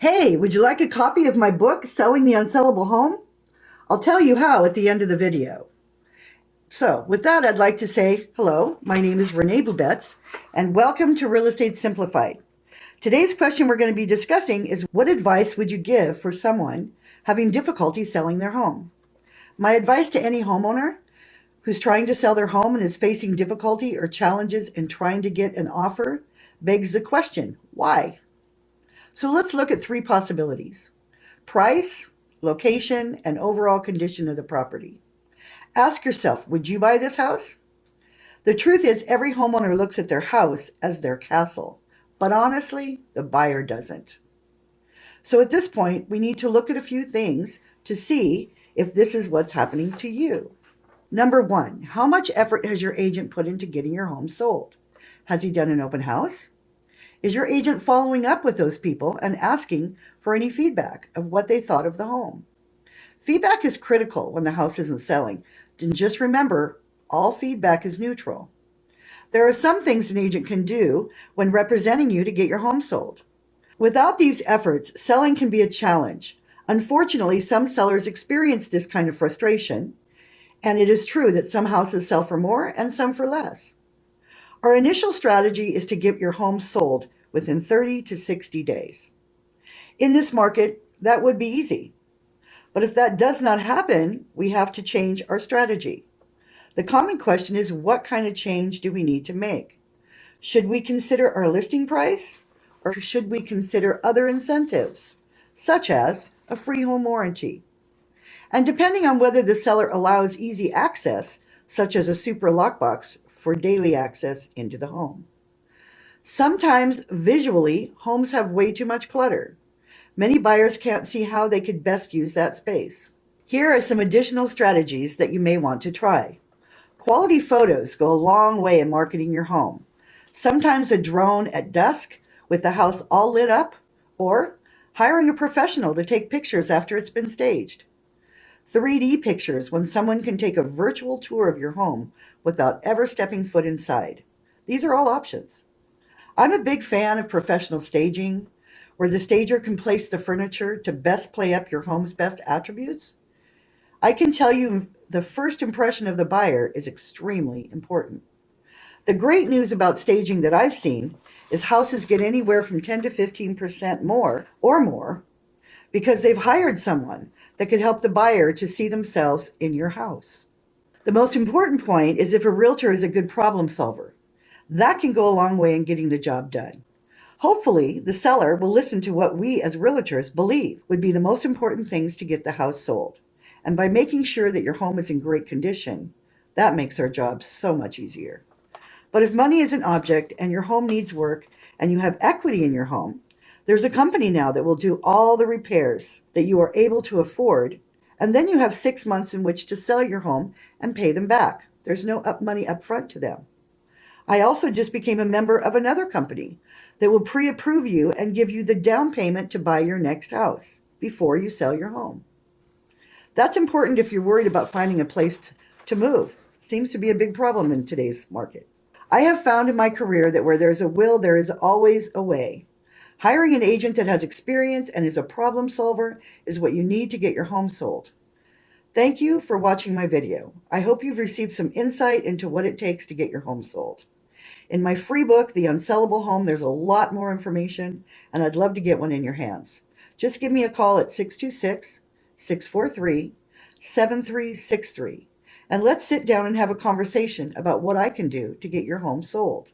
Hey, would you like a copy of my book, Selling the Unsellable Home? I'll tell you how at the end of the video. So, with that, I'd like to say hello. My name is Renee Bubetz, and welcome to Real Estate Simplified. Today's question we're going to be discussing is what advice would you give for someone having difficulty selling their home? My advice to any homeowner who's trying to sell their home and is facing difficulty or challenges in trying to get an offer begs the question, why? So let's look at three possibilities: price, location, and overall condition of the property. Ask yourself, would you buy this house? The truth is, every homeowner looks at their house as their castle, but honestly, the buyer doesn't. So at this point, we need to look at a few things to see if this is what's happening to you. Number one, how much effort has your agent put into getting your home sold? Has he done an open house? Is your agent following up with those people and asking for any feedback of what they thought of the home? Feedback is critical when the house isn't selling. And just remember, all feedback is neutral. There are some things an agent can do when representing you to get your home sold. Without these efforts, selling can be a challenge. Unfortunately, some sellers experience this kind of frustration, and it is true that some houses sell for more and some for less. Our initial strategy is to get your home sold within 30 to 60 days. In this market, that would be easy. But if that does not happen, we have to change our strategy. The common question is, what kind of change do we need to make? Should we consider our listing price, or should we consider other incentives, such as a free home warranty? And depending on whether the seller allows easy access, such as a super lockbox for daily access into the home. Sometimes visually, homes have way too much clutter. Many buyers can't see how they could best use that space. Here are some additional strategies that you may want to try. Quality photos go a long way in marketing your home. Sometimes a drone at dusk with the house all lit up, or hiring a professional to take pictures after it's been staged. 3D pictures when someone can take a virtual tour of your home without ever stepping foot inside. These are all options. I'm a big fan of professional staging, where the stager can place the furniture to best play up your home's best attributes. I can tell you the first impression of the buyer is extremely important. The great news about staging that I've seen is houses get anywhere from 10 to 15% more or more because they've hired someone that could help the buyer to see themselves in your house. The most important point is if a realtor is a good problem solver. That can go a long way in getting the job done. Hopefully, the seller will listen to what we as realtors believe would be the most important things to get the house sold. And by making sure that your home is in great condition, that makes our job so much easier. But if money is an object and your home needs work and you have equity in your home, there's a company now that will do all the repairs that you are able to afford, and then you have 6 months in which to sell your home and pay them back. There's no money up front to them. I also just became a member of another company that will pre-approve you and give you the down payment to buy your next house before you sell your home. That's important if you're worried about finding a place to move. Seems to be a big problem in today's market. I have found in my career that where there's a will, there is always a way. Hiring an agent that has experience and is a problem solver is what you need to get your home sold. Thank you for watching my video. I hope you've received some insight into what it takes to get your home sold. In my free book, The Unsellable Home, there's a lot more information, and I'd love to get one in your hands. Just give me a call at 626-643-7363, and let's sit down and have a conversation about what I can do to get your home sold.